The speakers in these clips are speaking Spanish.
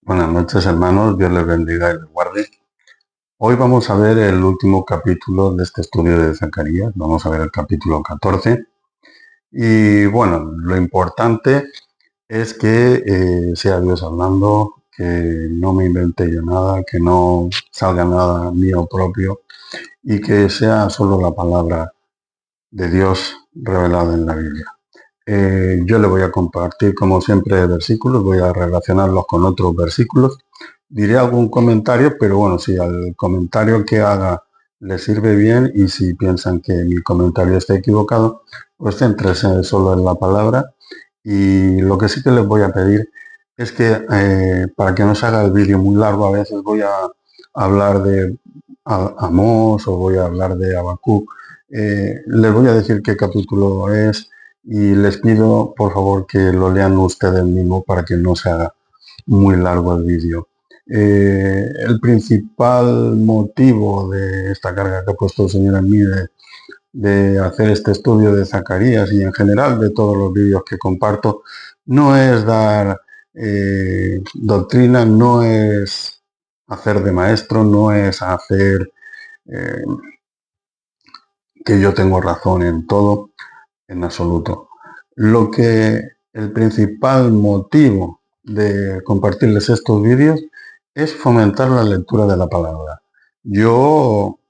Buenas noches, hermanos. Dios les bendiga y les guarde. Hoy vamos a ver el último capítulo de este estudio de Zacarías. Vamos a ver el capítulo 14. Y bueno, lo importante es que sea Dios hablando, que no me invente yo nada, que no salga nada mío propio y que sea solo la palabra de Dios revelada en la Biblia. Yo le voy a compartir, como siempre, versículos, voy a relacionarlos con otros versículos. Diré algún comentario, pero bueno, si al comentario que haga le sirve bien y si piensan que mi comentario está equivocado, pues céntrense solo en la palabra. Y lo que sí que les voy a pedir es que para que no se haga el vídeo muy largo, a veces voy a hablar de Amós o voy a hablar de Habacuc. Les voy a decir qué capítulo es y les pido por favor que lo lean ustedes mismos para que no se haga muy largo el vídeo. El principal motivo de esta carga que ha puesto el Señor en mí de hacer este estudio de Zacarías y en general de todos los vídeos que comparto no es dar doctrina, no es hacer de maestro, no es hacer eh, que yo tengo razón en todo, en absoluto. Lo que el principal motivo de compartirles estos vídeos es fomentar la lectura de la palabra. Yo,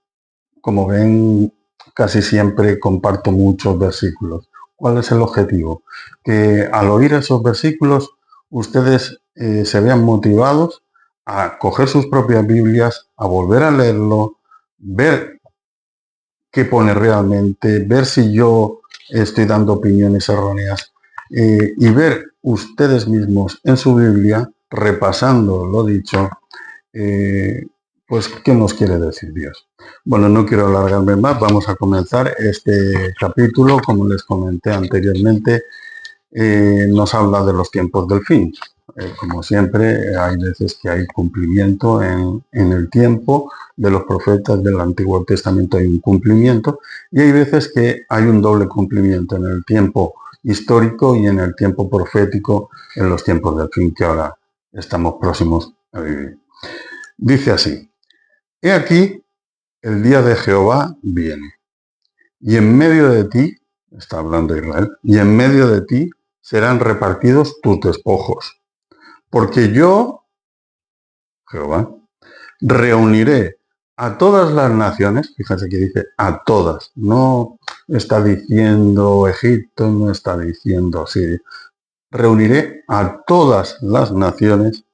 como ven, casi siempre comparto muchos versículos. ¿Cuál es el objetivo? Que al oír esos versículos ustedes se vean motivados a coger sus propias Biblias, a volver a leerlo, ver qué pone realmente, ver si yo estoy dando opiniones erróneas y ver ustedes mismos en su Biblia, repasando lo dicho, pues qué nos quiere decir Dios. Bueno, no quiero alargarme más, vamos a comenzar este capítulo, como les comenté anteriormente, nos habla de los tiempos del fin. Como siempre, hay veces que hay cumplimiento en el tiempo de los profetas del Antiguo Testamento, hay un cumplimiento, y hay veces que hay un doble cumplimiento en el tiempo histórico y en el tiempo profético, en los tiempos del fin que ahora estamos próximos a vivir. Dice así: he aquí, el día de Jehová viene, y en medio de ti, está hablando Israel, y en medio de ti serán repartidos tus despojos. Porque yo, Jehová, reuniré a todas las naciones, fíjense que dice a todas, no está diciendo Egipto, no está diciendo Siria, reuniré a todas las naciones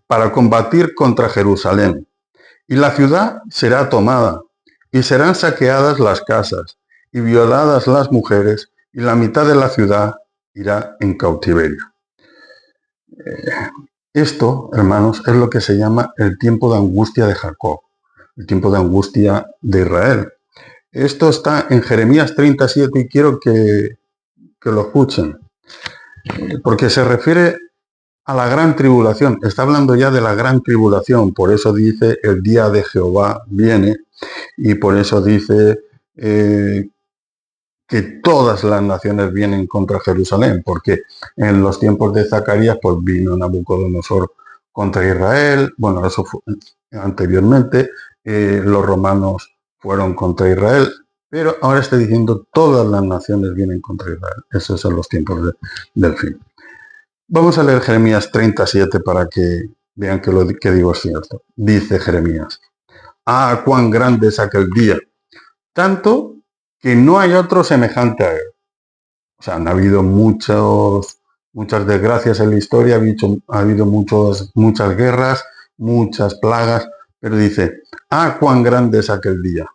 para combatir contra Jerusalén, y la ciudad será tomada, y serán saqueadas las casas, y violadas las mujeres, y la mitad de la ciudad irá en cautiverio. Esto, hermanos, es lo que se llama el tiempo de angustia de Jacob, el tiempo de angustia de Israel. Esto está en Jeremías 37 y quiero que lo escuchen, porque se refiere a la gran tribulación. Está hablando ya de la gran tribulación, por eso dice el día de Jehová viene y por eso dice que todas las naciones vienen contra Jerusalén, porque en los tiempos de Zacarías pues vino Nabucodonosor contra Israel, bueno, eso fue anteriormente, los romanos fueron contra Israel, pero ahora está diciendo todas las naciones vienen contra Israel. Esos son los tiempos del fin. Vamos a leer Jeremías 37 para que vean que lo que digo es cierto. Dice Jeremías: ah, cuán grande es aquel día, tanto que no hay otro semejante a él. O sea, han habido muchas desgracias en la historia, ha habido muchas guerras, muchas plagas, pero dice, ah, cuán grande es aquel día,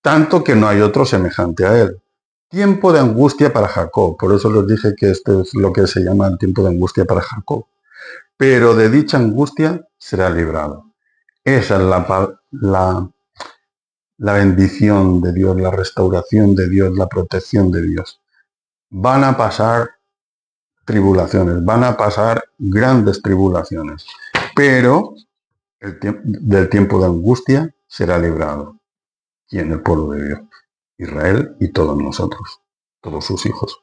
tanto que no hay otro semejante a él. Tiempo de angustia para Jacob, por eso les dije que esto es lo que se llama el tiempo de angustia para Jacob. Pero de dicha angustia será librado. Esa es la bendición de Dios, la restauración de Dios, la protección de Dios. Van a pasar tribulaciones, van a pasar grandes tribulaciones, pero del tiempo de angustia será librado. ¿Quién? El pueblo de Dios, Israel y todos nosotros, todos sus hijos.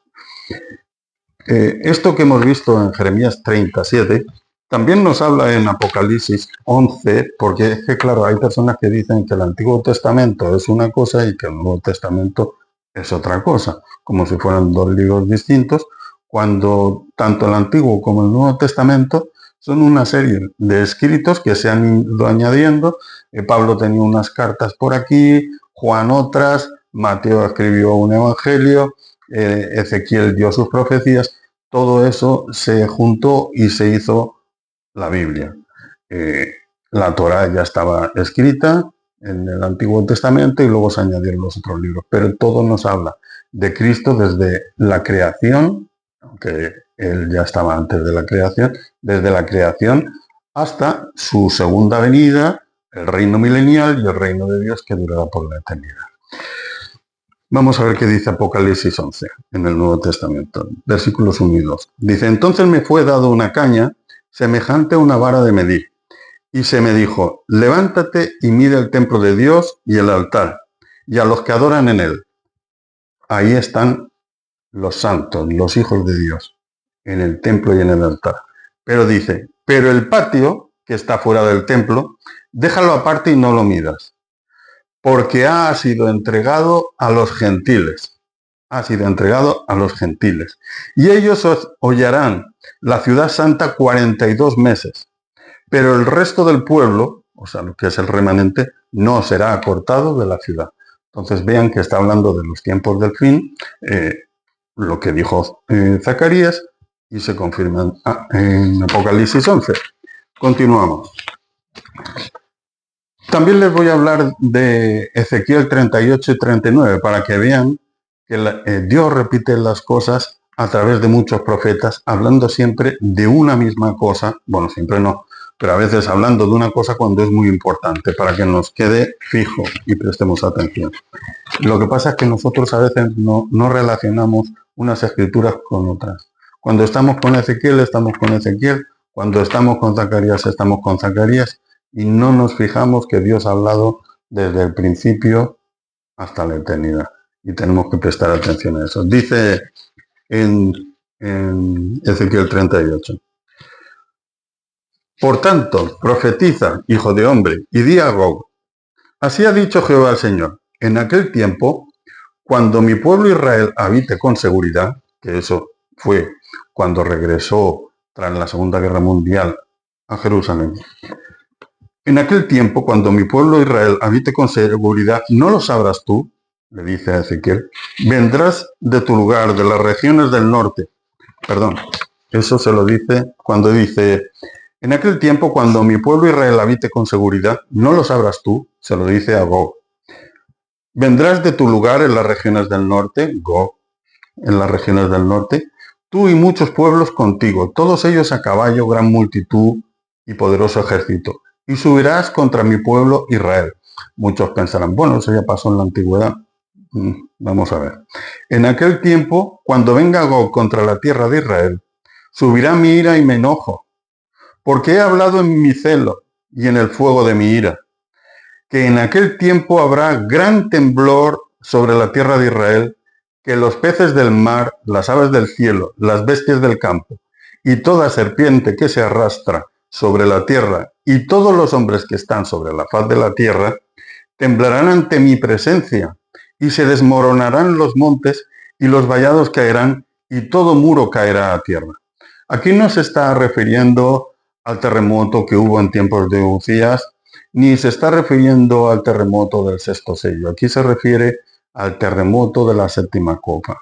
Esto que hemos visto en Jeremías 37 También nos habla en Apocalipsis 11, porque es que, claro, hay personas que dicen que el Antiguo Testamento es una cosa y que el Nuevo Testamento es otra cosa, como si fueran dos libros distintos, cuando tanto el Antiguo como el Nuevo Testamento son una serie de escritos que se han ido añadiendo. Pablo tenía unas cartas por aquí, Juan otras, Mateo escribió un evangelio, Ezequiel dio sus profecías, todo eso se juntó y se hizo la Biblia. La Torá ya estaba escrita en el Antiguo Testamento y luego se añadieron los otros libros, pero todo nos habla de Cristo desde la creación, aunque él ya estaba antes de la creación, desde la creación hasta su segunda venida, el reino milenial y el reino de Dios que durará por la eternidad. Vamos a ver qué dice Apocalipsis 11 en el Nuevo Testamento, versículos 1 y 2. Dice, entonces me fue dado una caña semejante a una vara de medir, y se me dijo, levántate y mide el templo de Dios y el altar, y a los que adoran en él. Ahí están los santos, los hijos de Dios, en el templo y en el altar. Pero dice, pero el patio, que está fuera del templo, déjalo aparte y no lo midas, porque ha sido entregado a los gentiles. Ha sido entregado a los gentiles. Y ellos hollarán la ciudad santa 42 meses. Pero el resto del pueblo, o sea, lo que es el remanente, no será acortado de la ciudad. Entonces vean que está hablando de los tiempos del fin, lo que dijo Zacarías, y se confirma en Apocalipsis 11. Continuamos. También les voy a hablar de Ezequiel 38 y 39 para que vean que Dios repite las cosas a través de muchos profetas, hablando siempre de una misma cosa. Bueno, siempre no, pero a veces hablando de una cosa cuando es muy importante, para que nos quede fijo y prestemos atención. Lo que pasa es que nosotros a veces no relacionamos unas escrituras con otras. Cuando estamos con Ezequiel, estamos con Ezequiel. Cuando estamos con Zacarías, estamos con Zacarías. Y no nos fijamos que Dios ha hablado desde el principio hasta la eternidad. Y tenemos que prestar atención a eso. Dice en Ezequiel 38. Por tanto, profetiza, hijo de hombre, y di a Gog, así ha dicho Jehová el Señor, en aquel tiempo, cuando mi pueblo Israel habite con seguridad, que eso fue cuando regresó tras la Segunda Guerra Mundial a Jerusalén, en aquel tiempo, cuando mi pueblo Israel habite con seguridad, no lo sabrás tú, le dice a Ezequiel, vendrás de tu lugar, de las regiones del norte. Perdón, eso se lo dice cuando dice, en aquel tiempo, cuando mi pueblo Israel habite con seguridad, no lo sabrás tú, se lo dice a Gog. Vendrás de tu lugar en las regiones del norte, Gog, en las regiones del norte, tú y muchos pueblos contigo, todos ellos a caballo, gran multitud y poderoso ejército. Y subirás contra mi pueblo Israel. Muchos pensarán, bueno, eso ya pasó en la antigüedad. Vamos a ver. En aquel tiempo, cuando venga Gog contra la tierra de Israel, subirá mi ira y me enojo, porque he hablado en mi celo y en el fuego de mi ira, que en aquel tiempo habrá gran temblor sobre la tierra de Israel, que los peces del mar, las aves del cielo, las bestias del campo y toda serpiente que se arrastra sobre la tierra y todos los hombres que están sobre la faz de la tierra, temblarán ante mi presencia y se desmoronarán los montes y los vallados caerán y todo muro caerá a tierra. Aquí no se está refiriendo al terremoto que hubo en tiempos de Uzías, ni se está refiriendo al terremoto del sexto sello. Aquí se refiere al terremoto de la séptima copa.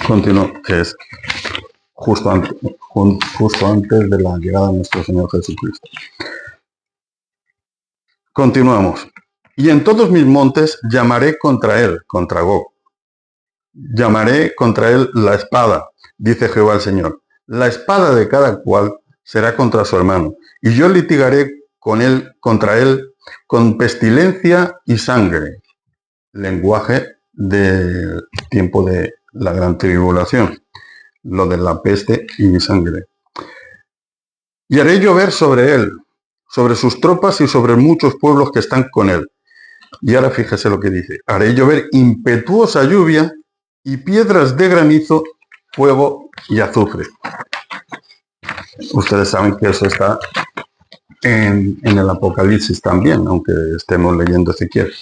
Continúo, que es justo antes de la llegada de nuestro Señor Jesucristo. Continuamos. Y en todos mis montes llamaré contra él, contra Gog. Llamaré contra él la espada, dice Jehová el Señor. La espada de cada cual será contra su hermano. Y yo litigaré contra él con pestilencia y sangre. Lenguaje del tiempo de la gran tribulación. Lo de la peste y sangre. Y haré llover sobre él, sobre sus tropas y sobre muchos pueblos que están con él. Y ahora fíjese lo que dice. Haré llover impetuosa lluvia y piedras de granizo, fuego y azufre. ustedes saben que eso está en el Apocalipsis también, aunque estemos leyendo Ezequiel.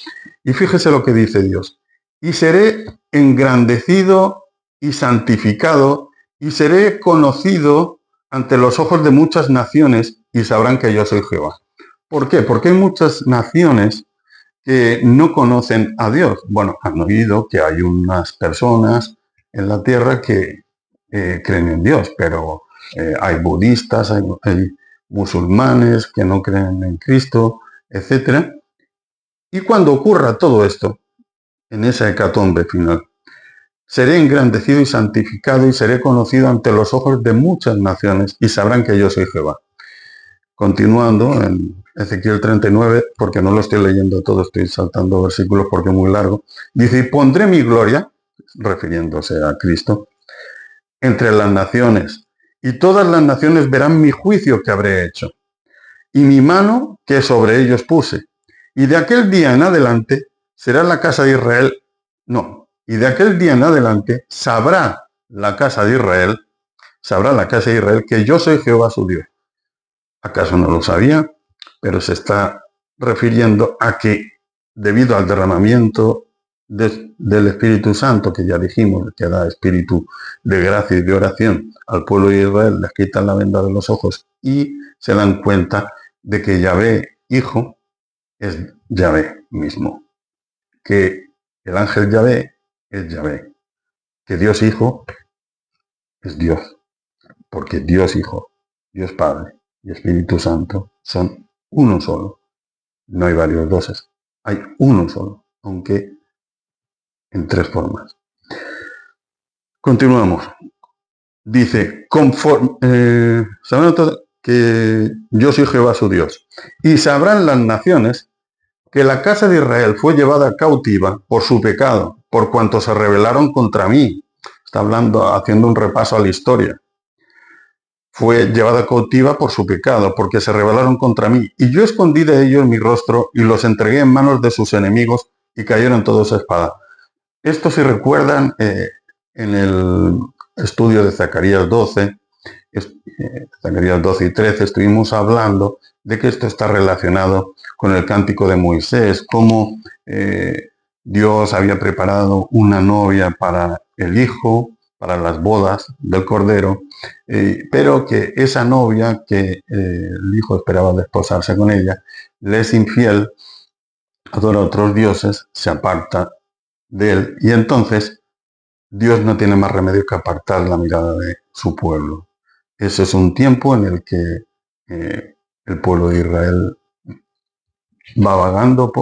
Y fíjese lo que dice Dios. Y seré engrandecido y santificado, y seré conocido ante los ojos de muchas naciones, y sabrán que yo soy Jehová. ¿Por qué? Porque hay muchas naciones que no conocen a Dios. Bueno, han oído que hay unas personas en la tierra que creen en Dios, pero hay budistas, hay musulmanes que no creen en Cristo, etc. Y cuando ocurra todo esto, en esa hecatombe final, seré engrandecido y santificado y seré conocido ante los ojos de muchas naciones y sabrán que yo soy Jehová. Continuando en Ezequiel 39, porque no lo estoy leyendo todo, estoy saltando versículos porque es muy largo, dice, y pondré mi gloria, refiriéndose a Cristo, entre las naciones, y todas las naciones verán mi juicio que habré hecho, y mi mano que sobre ellos puse. Y de aquel día en adelante será la casa de Israel, y de aquel día en adelante sabrá la casa de Israel que yo soy Jehová su Dios. ¿Acaso no lo sabía? Pero se está refiriendo a que debido al derramamiento del Espíritu Santo, que ya dijimos, que da espíritu de gracia y de oración al pueblo de Israel, les quitan la venda de los ojos y se dan cuenta de que Yahvé, Hijo, es Yahvé mismo. Que el ángel Yahvé es Yahvé. Que Dios Hijo es Dios. Porque Dios Hijo, Dios Padre y Espíritu Santo son uno solo. No hay varios dioses. Hay uno solo, aunque en tres formas. Continuamos. Dice, sabrán que yo soy Jehová su Dios. Y sabrán las naciones que la casa de Israel fue llevada cautiva por su pecado, por cuanto se rebelaron contra mí. Está haciendo un repaso a la historia. Fue llevada cautiva por su pecado, porque se rebelaron contra mí. Y yo escondí de ellos mi rostro y los entregué en manos de sus enemigos y cayeron todos a espada. Esto, si recuerdan, en el estudio de Zacarías 12, Zacarías 12 y 13, estuvimos hablando de que esto está relacionado con el cántico de Moisés, cómo Dios había preparado una novia para el hijo, para las bodas del Cordero, pero que esa novia que el hijo esperaba desposarse con ella, le es infiel, adora a otros dioses, se aparta de él, y entonces Dios no tiene más remedio que apartar la mirada de su pueblo. Ese es un tiempo en el que el pueblo de Israel va vagando,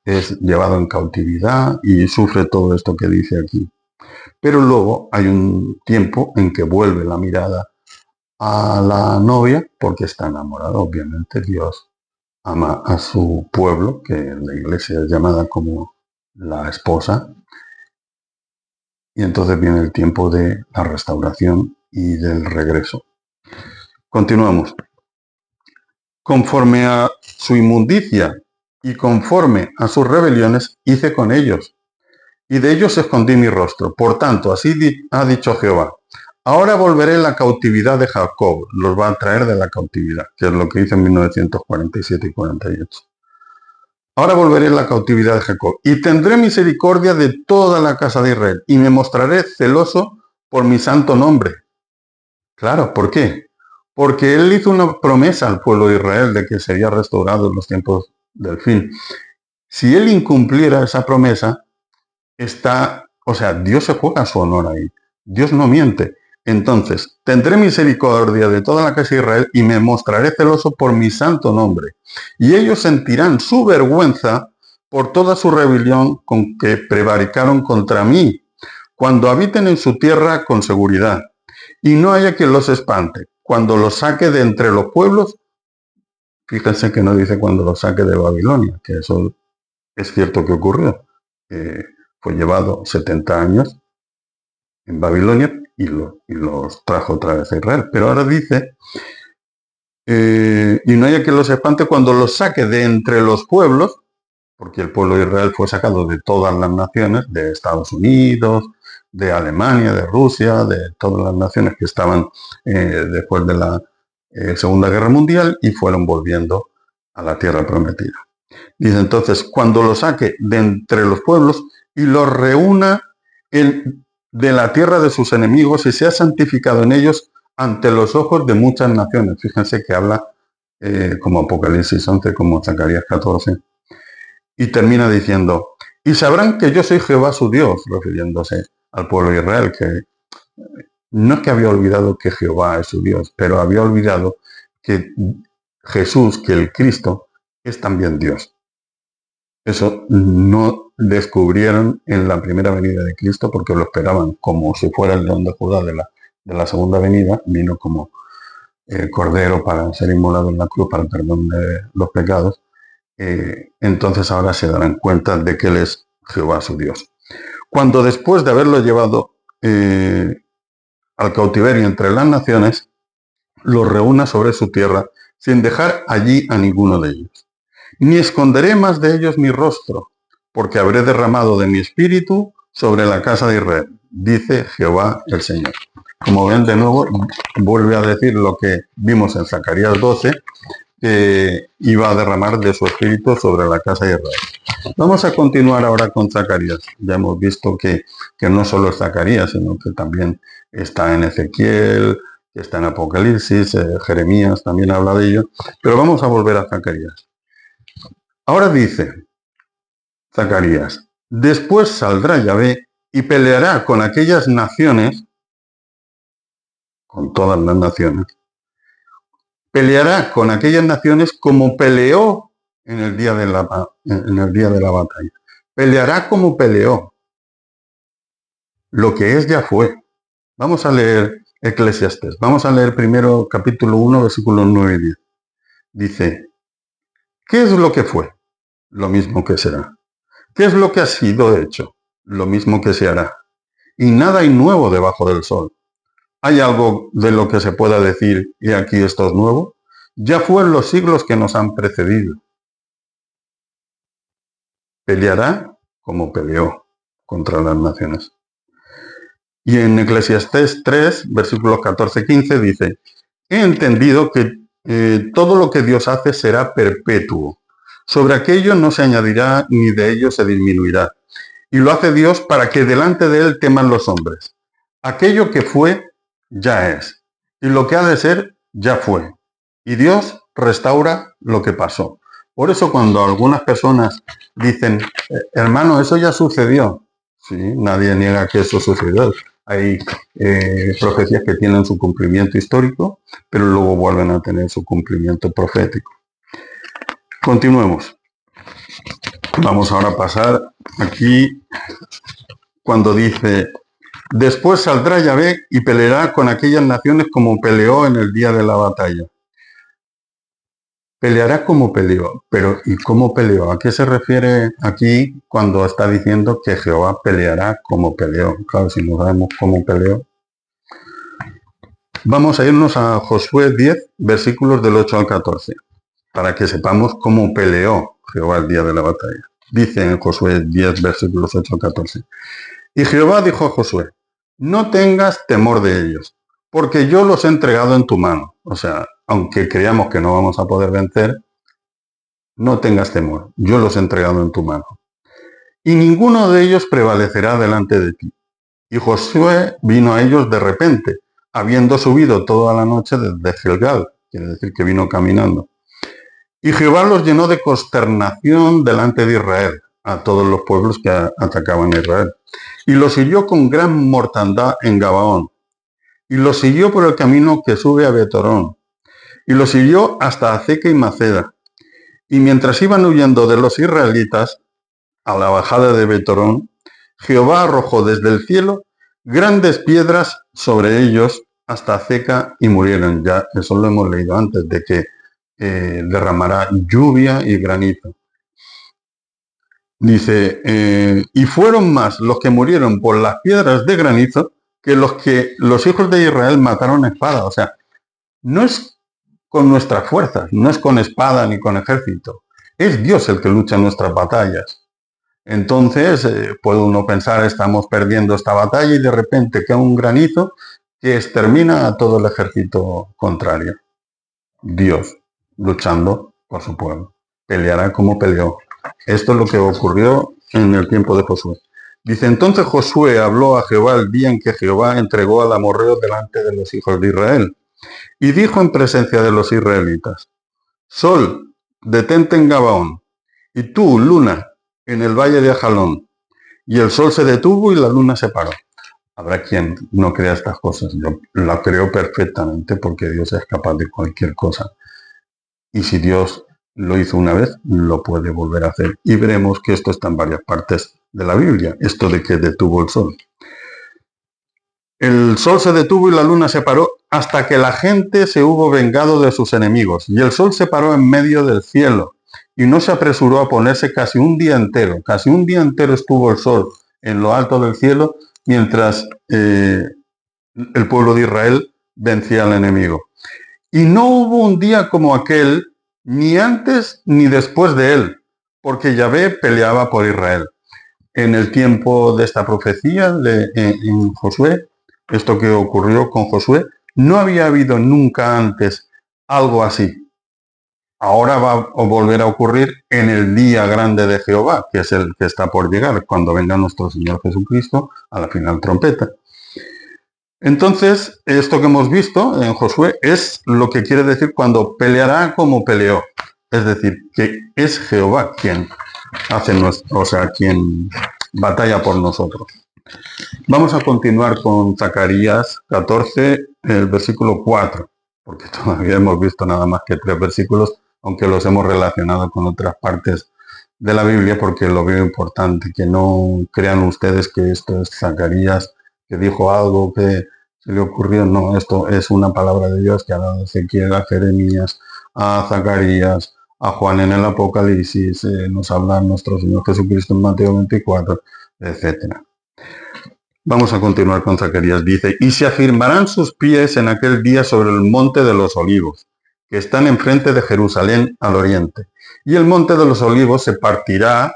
es llevado en cautividad y sufre todo esto que dice aquí. Pero luego hay un tiempo en que vuelve la mirada a la novia porque está enamorado. Obviamente Dios ama a su pueblo, que en la iglesia es llamada como la esposa, y entonces viene el tiempo de la restauración y del regreso. Continuamos. Conforme a su inmundicia y conforme a sus rebeliones hice con ellos, y de ellos escondí mi rostro. Por tanto, así ha dicho Jehová, ahora volveré la cautividad de Jacob, los va a traer de la cautividad, que es lo que hizo en 1947 y 48. Ahora volveré la cautividad de Jacob, y tendré misericordia de toda la casa de Israel, y me mostraré celoso por mi santo nombre. Claro, ¿por qué? Porque él hizo una promesa al pueblo de Israel de que sería restaurado en los tiempos del fin. Si él incumpliera esa promesa, Dios se juega su honor ahí. Dios no miente. Entonces, tendré misericordia de toda la casa de Israel y me mostraré celoso por mi santo nombre. Y ellos sentirán su vergüenza por toda su rebelión con que prevaricaron contra mí, cuando habiten en su tierra con seguridad. Y no haya quien los espante. Cuando los saque de entre los pueblos, fíjense que no dice cuando los saque de Babilonia, que eso es cierto que ocurrió. Fue llevado 70 años en Babilonia y los trajo otra vez a Israel. Pero ahora dice, y no haya que los espante cuando los saque de entre los pueblos, porque el pueblo de Israel fue sacado de todas las naciones, de Estados Unidos, de Alemania, de Rusia, de todas las naciones que estaban después de la Segunda Guerra Mundial y fueron volviendo a la tierra prometida. Dice entonces, cuando los saque de entre los pueblos y los reúna de la tierra de sus enemigos y sea santificado en ellos ante los ojos de muchas naciones. Fíjense que habla como Apocalipsis 11, como Zacarías 14. Y termina diciendo, y sabrán que yo soy Jehová su Dios, refiriéndose al pueblo de Israel, que no es que había olvidado que Jehová es su Dios, pero había olvidado que Jesús, que el Cristo, es también Dios. Eso no descubrieron en la primera venida de Cristo porque lo esperaban como si fuera el león de Judá de la segunda venida, vino como cordero para ser inmolado en la cruz para el perdón de los pecados. Entonces ahora se darán cuenta de que Él es Jehová su Dios. Cuando después de haberlo llevado al cautiverio entre las naciones, los reúna sobre su tierra sin dejar allí a ninguno de ellos. Ni esconderé más de ellos mi rostro, porque habré derramado de mi espíritu sobre la casa de Israel, dice Jehová el Señor. Como ven, de nuevo, vuelve a decir lo que vimos en Zacarías 12, que iba a derramar de su espíritu sobre la casa de Israel. Vamos a continuar ahora con Zacarías. Ya hemos visto que no solo es Zacarías, sino que también está en Ezequiel, está en Apocalipsis, Jeremías también habla de ello, pero vamos a volver a Zacarías. Ahora dice Zacarías, después saldrá Yahvé y peleará con aquellas naciones, con todas las naciones, peleará con aquellas naciones como peleó en el día de la batalla. Peleará como peleó. Lo que es ya fue. Vamos a leer Eclesiastés. Vamos a leer primero capítulo 1, versículos 9 y 10. Dice, ¿qué es lo que fue? Lo mismo que será. ¿Qué es lo que ha sido hecho? Lo mismo que se hará. Y nada hay nuevo debajo del sol. ¿Hay algo de lo que se pueda decir, y aquí esto es nuevo? Ya fue en los siglos que nos han precedido. Peleará como peleó contra las naciones. Y en Eclesiastés 3, versículos 14-15 dice, he entendido que todo lo que Dios hace será perpetuo. Sobre aquello no se añadirá ni de ello se disminuirá. Y lo hace Dios para que delante de él teman los hombres. Aquello que fue, ya es. Y lo que ha de ser, ya fue. Y Dios restaura lo que pasó. Por eso cuando algunas personas dicen, hermano, eso ya sucedió. Sí, nadie niega que eso sucedió. Hay profecías que tienen su cumplimiento histórico, pero luego vuelven a tener su cumplimiento profético. Continuemos. Vamos ahora a pasar aquí cuando dice, después saldrá Yahvé y peleará con aquellas naciones como peleó en el día de la batalla. Peleará como peleó, pero ¿y cómo peleó? ¿A qué se refiere aquí cuando está diciendo que Jehová peleará como peleó? Claro, si no sabemos cómo peleó. Vamos a irnos a Josué 10, versículos del 8 al 14, para que sepamos cómo peleó Jehová el día de la batalla. Dice en Josué 10, versículos 8 al 14. Y Jehová dijo a Josué, no tengas temor de ellos, porque yo los he entregado en tu mano. O sea, aunque creamos que no vamos a poder vencer, no tengas temor, yo los he entregado en tu mano. Y ninguno de ellos prevalecerá delante de ti. Y Josué vino a ellos de repente, habiendo subido toda la noche desde Gilgal, quiere decir que vino caminando. Y Jehová los llenó de consternación delante de Israel, a todos los pueblos que atacaban a Israel. Y los hirió con gran mortandad en Gabaón. Y los siguió por el camino que sube a Betorón. Y los hirió hasta Azeca y Maceda. Y mientras iban huyendo de los israelitas, a la bajada de Betorón, Jehová arrojó desde el cielo grandes piedras sobre ellos hasta Azeca y murieron. Ya eso lo hemos leído antes, de que derramará lluvia y granizo. Dice, y fueron más los que murieron por las piedras de granizo que los hijos de Israel mataron a espada. O sea, no es con nuestras fuerzas, no es con espada ni con ejército. Es Dios el que lucha nuestras batallas. Entonces, puede uno pensar, estamos perdiendo esta batalla y de repente cae un granizo que extermina a todo el ejército contrario. Dios luchando por su pueblo. Peleará como peleó. Esto es lo que ocurrió en el tiempo de Josué. Dice, entonces Josué habló a Jehová el día en que Jehová entregó al amorreo delante de los hijos de Israel. Y dijo en presencia de los israelitas, Sol, detente en Gabaón, y tú, luna, en el valle de Ajalón. Y el sol se detuvo y la luna se paró. Habrá quien no crea estas cosas. Yo la creo perfectamente porque Dios es capaz de cualquier cosa. Y si Dios lo hizo una vez, lo puede volver a hacer. Y veremos que esto está en varias partes de la Biblia, esto de que detuvo el sol. El sol se detuvo y la luna se paró hasta que la gente se hubo vengado de sus enemigos. Y el sol se paró en medio del cielo y no se apresuró a ponerse casi un día entero. Casi un día entero estuvo el sol en lo alto del cielo mientras el pueblo de Israel vencía al enemigo. Y no hubo un día como aquel, ni antes ni después de él, porque Yahvé peleaba por Israel. En el tiempo de esta profecía en Josué, esto que ocurrió con Josué, no había habido nunca antes algo así. Ahora va a volver a ocurrir en el día grande de Jehová, que es el que está por llegar, cuando venga nuestro Señor Jesucristo a la final trompeta. Entonces, esto que hemos visto en Josué es lo que quiere decir cuando peleará como peleó. Es decir, que es Jehová quien hace quien batalla por nosotros. Vamos a continuar con Zacarías 14, el versículo 4, porque todavía hemos visto nada más que 3 versículos, aunque los hemos relacionado con otras partes de la Biblia, porque lo veo importante, que no crean ustedes que esto es Zacarías, que dijo algo que se le ocurrió. No, esto es una palabra de Dios que ha dado Ezequiel, a Jeremías, a Zacarías, a Juan en el Apocalipsis, nos habla nuestro Señor Jesucristo en Mateo 24, etcétera. Vamos a continuar con Zacarías. Dice, y se afirmarán sus pies en aquel día sobre el monte de los olivos, que están enfrente de Jerusalén al oriente. Y el monte de los olivos se partirá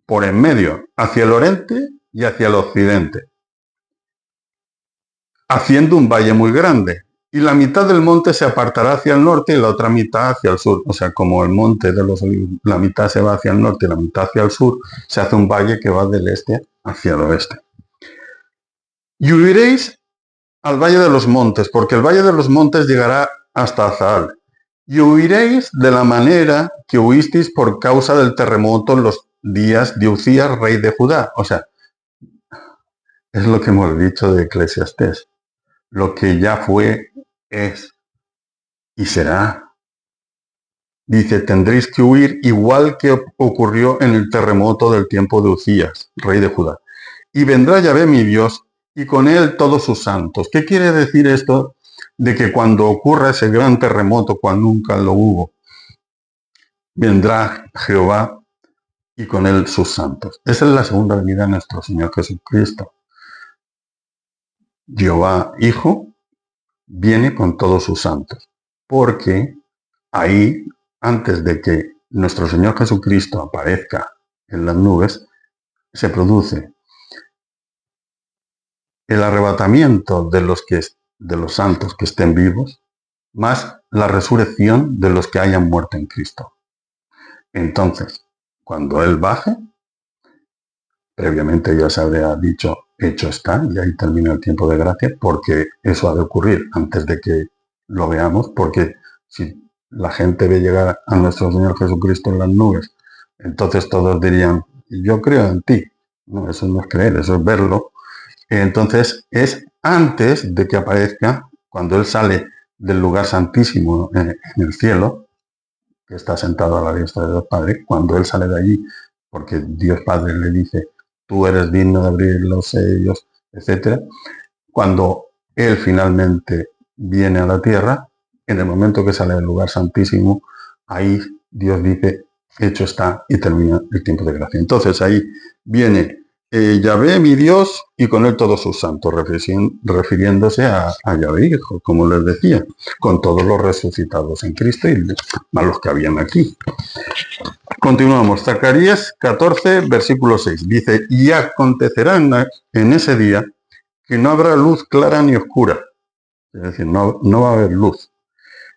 por en medio, hacia el oriente y hacia el occidente, haciendo un valle muy grande. Y la mitad del monte se apartará hacia el norte y la otra mitad hacia el sur. O sea, como el monte de los olivos, la mitad se va hacia el norte y la mitad hacia el sur, se hace un valle que va del este hacia el oeste. Y huiréis al valle de los montes, porque el valle de los montes llegará hasta Azal. Y huiréis de la manera que huisteis por causa del terremoto en los días de Uzías, rey de Judá. O sea, es lo que hemos dicho de Eclesiastés. Lo que ya fue, es y será. Dice, tendréis que huir igual que ocurrió en el terremoto del tiempo de Uzías, rey de Judá. Y vendrá Yahvé mi Dios, y con él todos sus santos. ¿Qué quiere decir esto? De que cuando ocurra ese gran terremoto, cuando nunca lo hubo, vendrá Jehová y con él sus santos. Esa es la segunda venida de nuestro Señor Jesucristo. Jehová Hijo viene con todos sus santos, porque ahí, antes de que nuestro Señor Jesucristo aparezca en las nubes, se produce el arrebatamiento de los santos que estén vivos, más la resurrección de los que hayan muerto en Cristo. Entonces, cuando Él baje, previamente ya se habría dicho, hecho está, y ahí termina el tiempo de gracia, porque eso ha de ocurrir antes de que lo veamos, porque si la gente ve llegar a nuestro Señor Jesucristo en las nubes, entonces todos dirían, yo creo en ti. No, eso no es creer, eso es verlo. Entonces es antes de que aparezca, cuando Él sale del lugar santísimo en el cielo, que está sentado a la diestra de Dios Padre, cuando Él sale de allí, porque Dios Padre le dice, tú eres digno de abrir los sellos, etc. Cuando Él finalmente viene a la tierra, en el momento que sale del lugar santísimo, ahí Dios dice, hecho está, y termina el tiempo de gracia. Entonces ahí viene Yahvé mi Dios y con él todos sus santos, refiriéndose a Yahvé Hijo, como les decía, con todos los resucitados en Cristo y más los que habían aquí. Continuamos, Zacarías 14, versículo 6, dice, y acontecerá en ese día que no habrá luz clara ni oscura, es decir, no va a haber luz,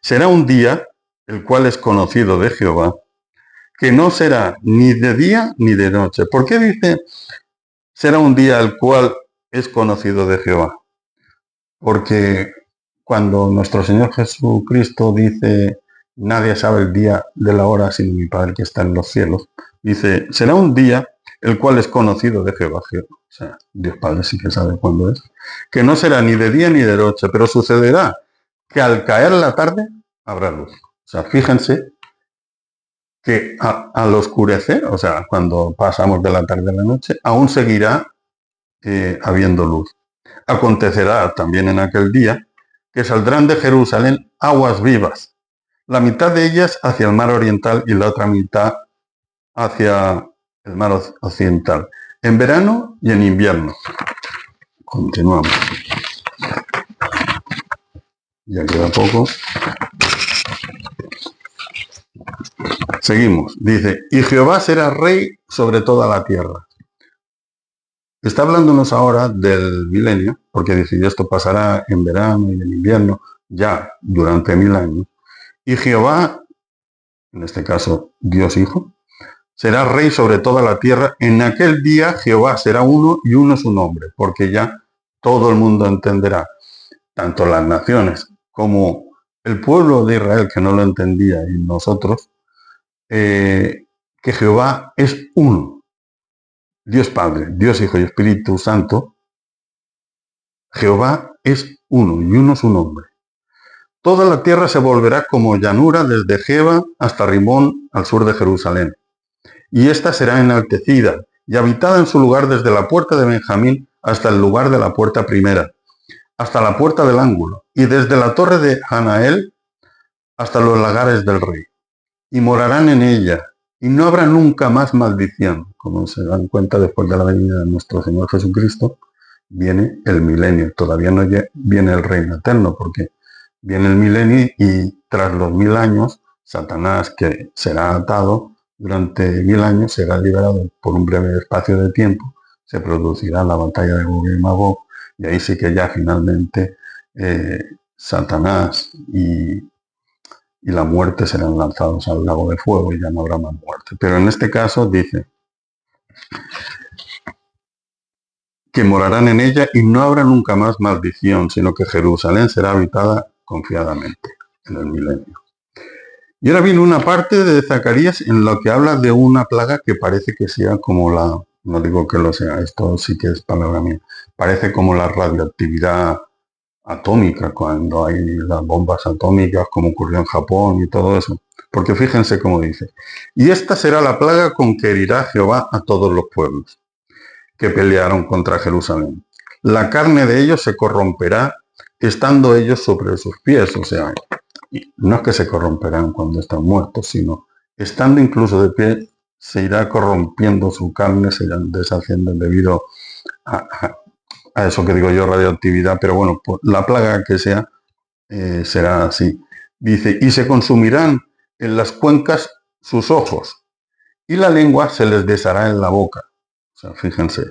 será un día, el cual es conocido de Jehová, que no será ni de día ni de noche. ¿Por qué dice será un día el cual es conocido de Jehová? Porque cuando nuestro Señor Jesucristo dice, nadie sabe el día de la hora sino mi Padre que está en los cielos, dice, será un día el cual es conocido de Jehová. O sea, Dios Padre sí que sabe cuándo es. Que no será ni de día ni de noche, pero sucederá que al caer la tarde habrá luz. O sea, fíjense que al oscurecer, o sea, cuando pasamos de la tarde a la noche, aún seguirá habiendo luz. Acontecerá también en aquel día que saldrán de Jerusalén aguas vivas, la mitad de ellas hacia el mar oriental y la otra mitad hacia el mar occidental, en verano y en invierno. Continuamos. Ya queda poco. Seguimos. Dice, y Jehová será rey sobre toda la tierra. Está hablándonos ahora del milenio, porque dice, y esto pasará en verano y en invierno, ya durante 1000 años. Y Jehová, en este caso Dios Hijo, será rey sobre toda la tierra. En aquel día Jehová será uno y uno su nombre, porque ya todo el mundo entenderá, tanto las naciones como el pueblo de Israel que no lo entendía y nosotros, que Jehová es uno. Dios Padre, Dios Hijo y Espíritu Santo, Jehová es uno y uno su nombre. Toda la tierra se volverá como llanura desde Geba hasta Rimón al sur de Jerusalén. Y ésta será enaltecida y habitada en su lugar desde la puerta de Benjamín hasta el lugar de la puerta primera, hasta la puerta del ángulo, y desde la torre de Hanael hasta los lagares del rey. Y morarán en ella, y no habrá nunca más maldición. Como se dan cuenta, después de la venida de nuestro Señor Jesucristo, viene el milenio. Todavía no viene el reino eterno, porque viene el milenio y tras los 1000 años, Satanás, que será atado durante 1000 años, será liberado por un breve espacio de tiempo, se producirá la batalla de Gog y Magog, y ahí sí que ya finalmente Satanás y la muerte serán lanzados al lago de fuego y ya no habrá más muerte. Pero en este caso dice que morarán en ella y no habrá nunca más maldición, sino que Jerusalén será habitada confiadamente en el milenio. Y ahora viene una parte de Zacarías en la que habla de una plaga que parece que sea como la, no digo que lo sea, esto sí que es palabra mía, parece como la radioactividad atómica, cuando hay las bombas atómicas, como ocurrió en Japón y todo eso. Porque fíjense cómo dice, y esta será la plaga con que herirá Jehová a todos los pueblos que pelearon contra Jerusalén. La carne de ellos se corromperá estando ellos sobre sus pies, o sea, no es que se corromperán cuando están muertos, sino estando incluso de pie, se irá corrompiendo su carne, se irán deshaciendo debido a eso que digo yo, radioactividad, pero bueno, pues la plaga que sea, será así. Dice, y se consumirán en las cuencas sus ojos, y la lengua se les deshará en la boca. O sea, fíjense,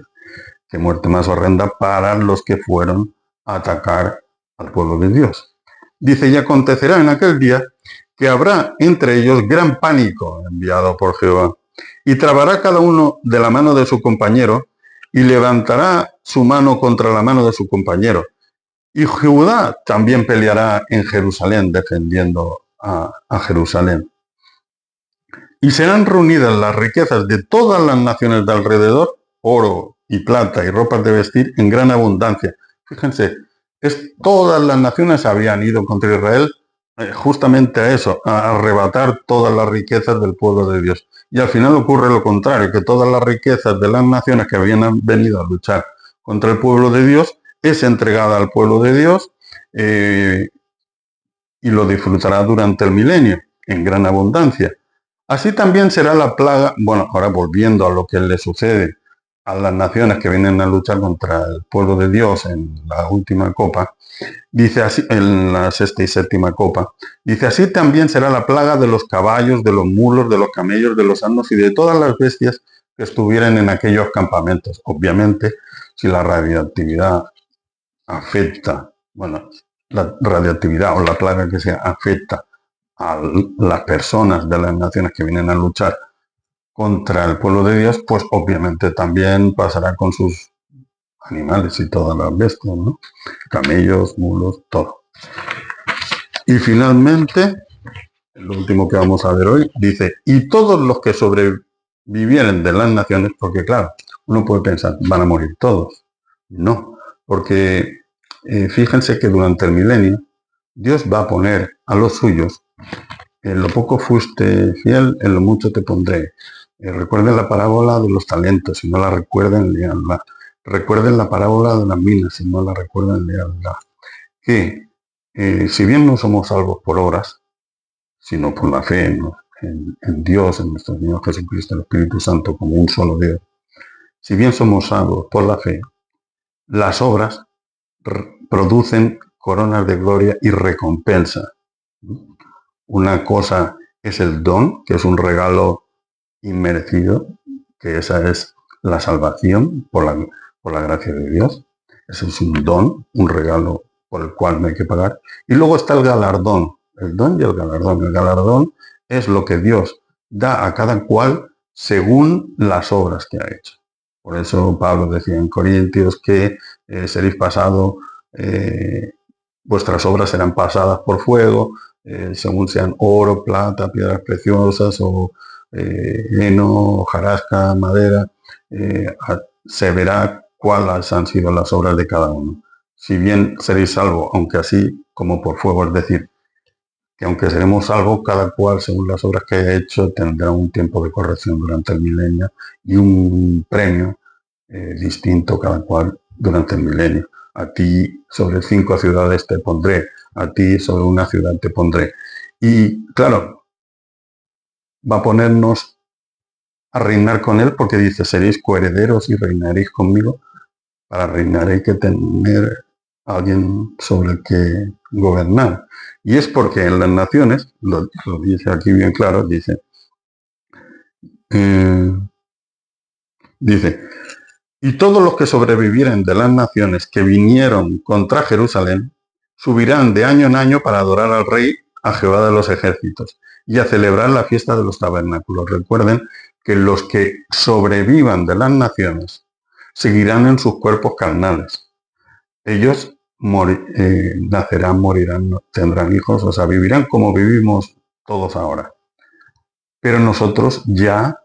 qué muerte más horrenda para los que fueron a atacar al pueblo de Dios. Dice, y acontecerá en aquel día que habrá entre ellos gran pánico enviado por Jehová, y trabará cada uno de la mano de su compañero, y levantará su mano contra la mano de su compañero. Y Judá también peleará en Jerusalén, defendiendo a Jerusalén. Y serán reunidas las riquezas de todas las naciones de alrededor, oro y plata y ropas de vestir en gran abundancia. Fíjense, todas las naciones habían ido contra Israel justamente a eso, a arrebatar todas las riquezas del pueblo de Dios. Y al final ocurre lo contrario, que todas las riquezas de las naciones que habían venido a luchar contra el pueblo de Dios es entregada al pueblo de Dios y lo disfrutará durante el milenio en gran abundancia. Así también será la plaga, bueno, ahora volviendo a lo que le sucede a las naciones que vienen a luchar contra el pueblo de Dios en la última copa, dice así, en la sexta y séptima copa, dice, así también será la plaga de los caballos, de los mulos, de los camellos, de los asnos y de todas las bestias que estuvieran en aquellos campamentos. Obviamente, si la radioactividad afecta, bueno, la radiactividad o la plaga que se afecta a las personas de las naciones que vienen a luchar contra el pueblo de Dios, pues obviamente también pasará con sus animales y todas las bestias, ¿no? Camellos, mulos, todo. Y finalmente, el último que vamos a ver hoy, dice, y todos los que sobrevivieren de las naciones, porque claro, uno puede pensar, van a morir todos. No, porque fíjense que durante el milenio, Dios va a poner a los suyos, en lo poco fuiste fiel, en lo mucho te pondré. Recuerden la parábola de los talentos, si no la recuerden, leanla. Recuerden la parábola de las minas, si no la recuerden, leanla. Que si bien no somos salvos por obras, sino por la fe en Dios, en nuestro Señor Jesucristo, el Espíritu Santo, como un solo Dios, si bien somos salvos por la fe, las obras producen coronas de gloria y recompensa. Una cosa es el don, que es un regalo inmerecido, que esa es la salvación por la gracia de Dios. Ese es un don, un regalo por el cual no hay que pagar. Y luego está el galardón, el don y el galardón. El galardón es lo que Dios da a cada cual según las obras que ha hecho. Por eso Pablo decía en Corintios que seréis pasado, vuestras obras serán pasadas por fuego, según sean oro, plata, piedras preciosas o heno, hojarasca, madera, se verá cuáles han sido las obras de cada uno. Si bien seréis salvos, aunque así como por fuego, es decir, que aunque seremos salvos, cada cual, según las obras que haya hecho, tendrá un tiempo de corrección durante el milenio y un premio distinto cada cual durante el milenio. A ti sobre 5 ciudades te pondré, a ti sobre una ciudad te pondré. Y claro, va a ponernos a reinar con él porque dice, seréis coherederos y reinaréis conmigo. Para reinar hay que tener a alguien sobre el que gobernar. Y es porque en las naciones, lo dice aquí bien claro, dice, y todos los que sobrevivieren de las naciones que vinieron contra Jerusalén, subirán de año en año para adorar al Rey, a Jehová de los ejércitos, y a celebrar la fiesta de los tabernáculos. Recuerden que los que sobrevivan de las naciones seguirán en sus cuerpos carnales. Ellos nacerán, morirán, tendrán hijos, o sea, vivirán como vivimos todos ahora. Pero nosotros ya,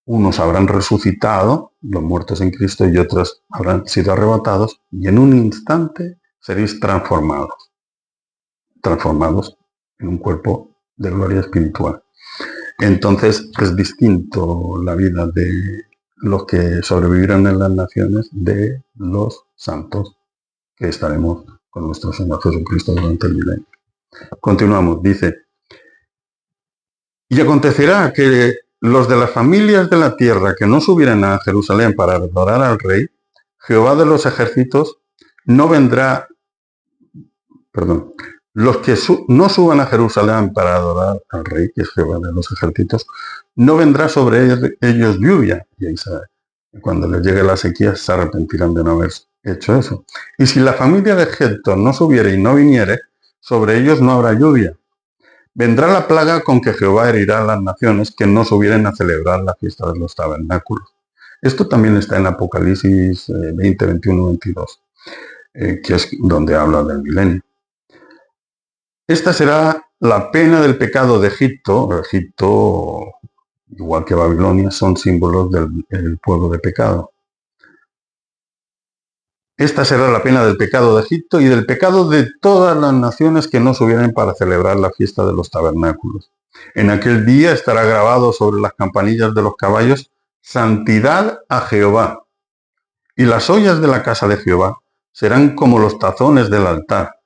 unos habrán resucitado, los muertos en Cristo, y otros habrán sido arrebatados, y en un instante seréis transformados en un cuerpo de gloria espiritual. Entonces es distinto la vida de los que sobrevivieron en las naciones de los santos que estaremos con nuestro Señor Jesucristo durante el milenio. Continuamos, dice, y acontecerá que los de las familias de la tierra que no subieran a Jerusalén para adorar al Rey, Jehová de los ejércitos no vendrá, los que no suban a Jerusalén para adorar al Rey, que es Jehová de los ejércitos, no vendrá sobre ellos lluvia. Y ahí cuando les llegue la sequía se arrepentirán de no haber hecho eso. Y si la familia de Egipto no subiere y no viniere, sobre ellos no habrá lluvia. Vendrá la plaga con que Jehová herirá a las naciones que no subieren a celebrar la fiesta de los tabernáculos. Esto también está en Apocalipsis 20, 21, 22, que es donde habla del milenio. Esta será la pena del pecado de Egipto. Egipto, igual que Babilonia, son símbolos del pueblo de pecado. Esta será la pena del pecado de Egipto y del pecado de todas las naciones que no subieran para celebrar la fiesta de los tabernáculos. En aquel día estará grabado sobre las campanillas de los caballos, santidad a Jehová. Y las ollas de la casa de Jehová serán como los tazones del altar.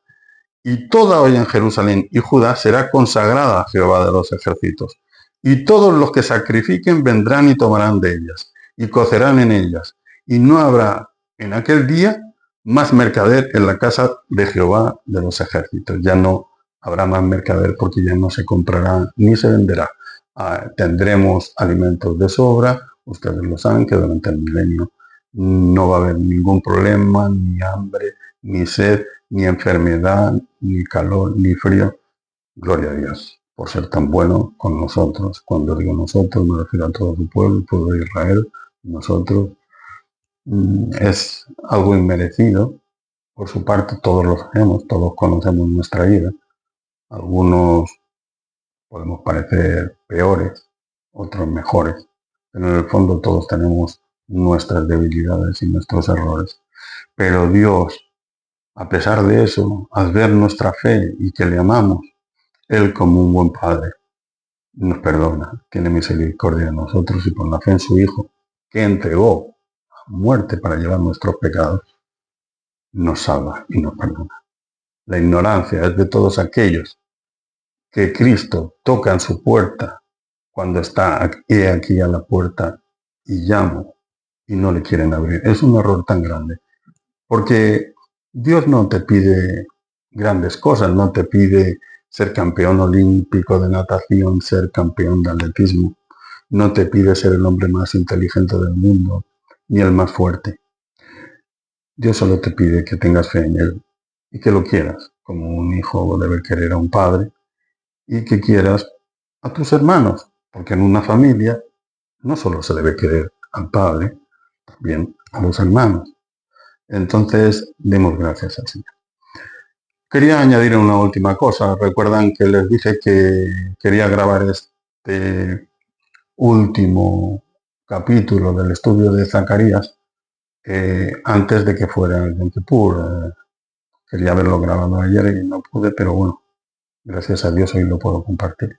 Y toda olla en Jerusalén y Judá será consagrada a Jehová de los ejércitos. Y todos los que sacrifiquen vendrán y tomarán de ellas, y cocerán en ellas. Y no habrá en aquel día más mercader en la casa de Jehová de los ejércitos. Ya no habrá más mercader porque ya no se comprará ni se venderá. Tendremos alimentos de sobra. Ustedes lo saben que durante el milenio no va a haber ningún problema, ni hambre, ni sed, ni enfermedad, ni calor, ni frío. Gloria a Dios por ser tan bueno con nosotros. Cuando digo nosotros, me refiero a todo su pueblo, el pueblo de Israel, nosotros. Es algo inmerecido. Por su parte, todos lo sabemos, todos conocemos nuestra vida. Algunos podemos parecer peores, otros mejores, pero en el fondo todos tenemos nuestras debilidades y nuestros errores. Pero Dios, a pesar de eso, al ver nuestra fe y que le amamos, Él como un buen Padre nos perdona, tiene misericordia de nosotros y por la fe en su Hijo, que entregó a muerte para llevar nuestros pecados, nos salva y nos perdona. La ignorancia es de todos aquellos que Cristo toca en su puerta cuando está aquí a la puerta y llamo y no le quieren abrir. Es un error tan grande, porque Dios no te pide grandes cosas, no te pide ser campeón olímpico de natación, ser campeón de atletismo, no te pide ser el hombre más inteligente del mundo, ni el más fuerte. Dios solo te pide que tengas fe en Él y que lo quieras, como un hijo debe querer a un padre, y que quieras a tus hermanos, porque en una familia no solo se debe querer al padre, también a los hermanos. Entonces, demos gracias al Señor. Quería añadir una última cosa. Recuerdan que les dije que quería grabar este último capítulo del estudio de Zacarías antes de que fuera el Yom Kippur. Quería haberlo grabado ayer y no pude, pero bueno, gracias a Dios hoy lo puedo compartir.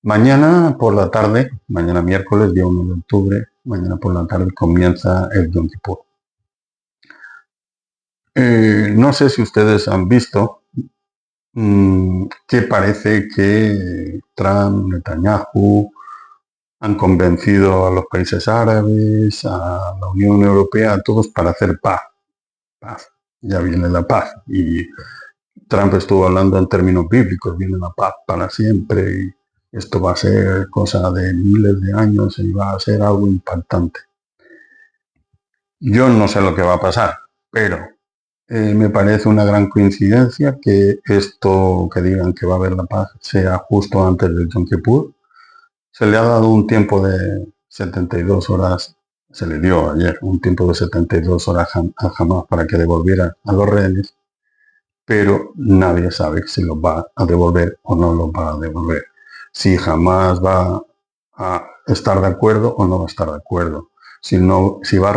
Mañana por la tarde, mañana miércoles, día 1 de octubre, mañana por la tarde comienza el Yom Kippur. No sé si ustedes han visto que parece que Trump, Netanyahu han convencido a los países árabes, a la Unión Europea, a todos para hacer paz. Paz. Ya viene la paz. Y Trump estuvo hablando en términos bíblicos, viene la paz para siempre. Y esto va a ser cosa de miles de años y va a ser algo impactante. Yo no sé lo que va a pasar, pero me parece una gran coincidencia que esto que digan que va a haber la paz sea justo antes del Yom Kippur. Se le ha dado un tiempo de 72 horas, se le dio ayer un tiempo de 72 horas a Hamas para que devolviera a los rehenes, pero nadie sabe si los va a devolver o no los va a devolver. Si Hamas va a estar de acuerdo o no va a estar de acuerdo. Si va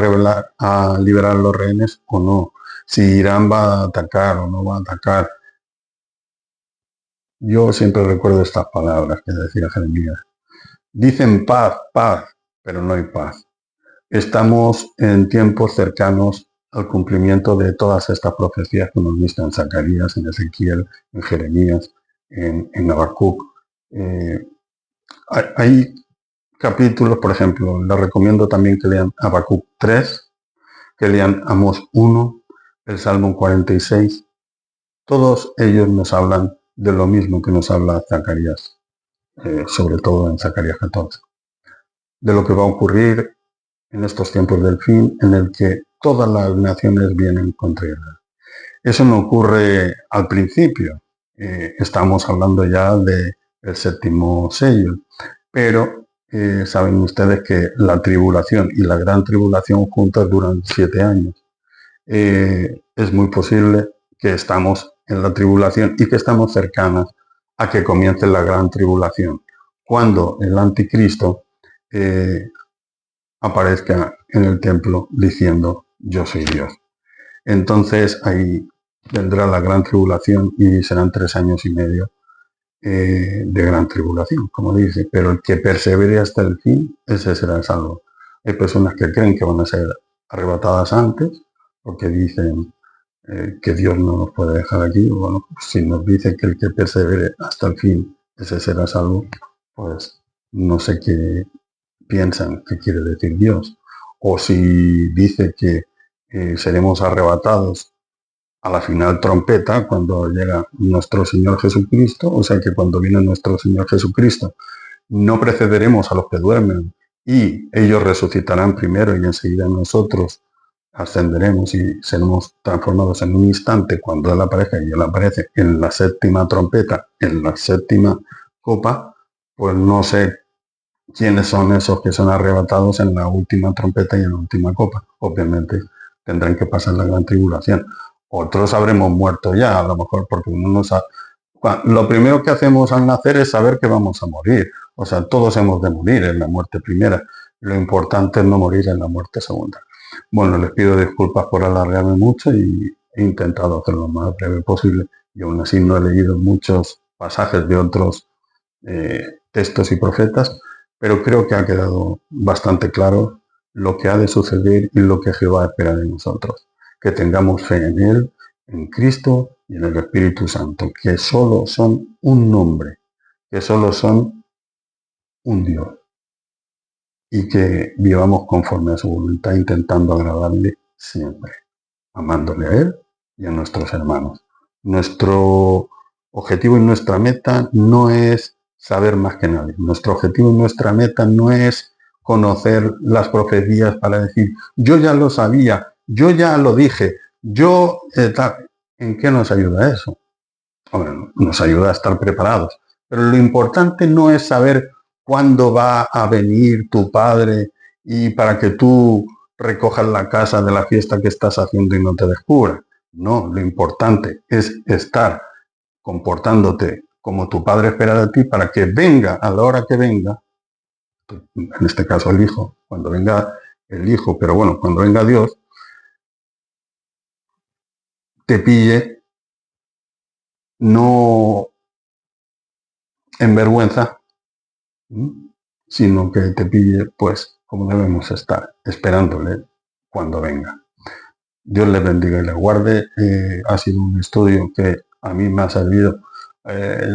a liberar a los rehenes o no. Si Irán va a atacar o no va a atacar. Yo siempre recuerdo estas palabras que decía Jeremías. Dicen paz, paz, pero no hay paz. Estamos en tiempos cercanos al cumplimiento de todas estas profecías que hemos visto en Zacarías, en Ezequiel, en Jeremías, en Habacuc. Hay capítulos, por ejemplo, les recomiendo también que lean Habacuc 3, que lean Amós 1, el Salmo 46. Todos ellos nos hablan de lo mismo que nos habla Zacarías, sobre todo en Zacarías 14, de lo que va a ocurrir en estos tiempos del fin, en el que todas las naciones vienen contra Israel. Eso no ocurre al principio, estamos hablando ya del séptimo sello, pero saben ustedes que la tribulación y la gran tribulación juntas duran 7 años. Es muy posible que estamos en la tribulación y que estamos cercanas a que comience la gran tribulación, cuando el anticristo aparezca en el templo diciendo yo soy Dios. Entonces ahí vendrá la gran tribulación y serán 3 años y medio de gran tribulación, como dice, pero el que persevere hasta el fin, ese será salvo. Hay personas que creen que van a ser arrebatadas antes, porque dicen que Dios no nos puede dejar aquí. Bueno, pues si nos dice que el que persevere hasta el fin, ese será salvo, pues no sé qué piensan que quiere decir Dios. O si dice que seremos arrebatados a la final trompeta cuando llega nuestro Señor Jesucristo, o sea que cuando viene nuestro Señor Jesucristo no precederemos a los que duermen y ellos resucitarán primero y enseguida nosotros ascenderemos y seremos transformados en un instante cuando Él aparezca y Él aparece en la séptima trompeta, en la séptima copa, pues no sé quiénes son esos que son arrebatados en la última trompeta y en la última copa. Obviamente tendrán que pasar la gran tribulación. Otros habremos muerto ya, a lo mejor porque uno no sabe. Lo primero que hacemos al nacer es saber que vamos a morir. O sea, todos hemos de morir en la muerte primera. Lo importante es no morir en la muerte segunda. Bueno, les pido disculpas por alargarme mucho y he intentado hacerlo lo más breve posible. Y aún así no he leído muchos pasajes de otros textos y profetas, pero creo que ha quedado bastante claro lo que ha de suceder y lo que Jehová espera de nosotros. Que tengamos fe en Él, en Cristo y en el Espíritu Santo, que solo son un nombre, que solo son un Dios, y que vivamos conforme a su voluntad, intentando agradarle siempre, amándole a Él y a nuestros hermanos. Nuestro objetivo y nuestra meta no es saber más que nadie. Nuestro objetivo y nuestra meta no es conocer las profecías para decir, yo ya lo sabía, yo ya lo dije, yo... ¿En qué nos ayuda eso? Bueno, nos ayuda a estar preparados. Pero lo importante no es saber cuándo va a venir tu padre y para que tú recojas la casa de la fiesta que estás haciendo y no te descubra. No, lo importante es estar comportándote como tu padre espera de ti para que venga a la hora que venga, en este caso el hijo, cuando venga el hijo, pero bueno, cuando venga Dios, te pille no en vergüenza, sino que te pille, pues, como debemos estar, esperándole cuando venga. Dios les bendiga y les guarde. Ha sido un estudio que a mí me ha servido.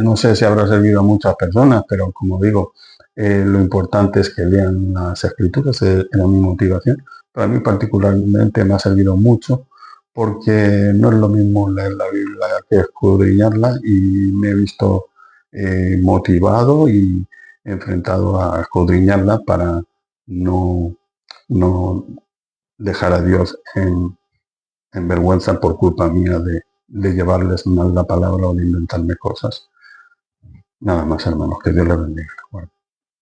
No sé si habrá servido a muchas personas, pero como digo, lo importante es que lean las escrituras, era mi motivación. Pero a mí particularmente me ha servido mucho porque no es lo mismo leer la Biblia que escudriñarla, y me he visto motivado y enfrentado a escudriñarla para no, no dejar a Dios en vergüenza por culpa mía de llevarles mal la palabra o de inventarme cosas. Nada más, hermanos, que Dios les bendiga. Bueno.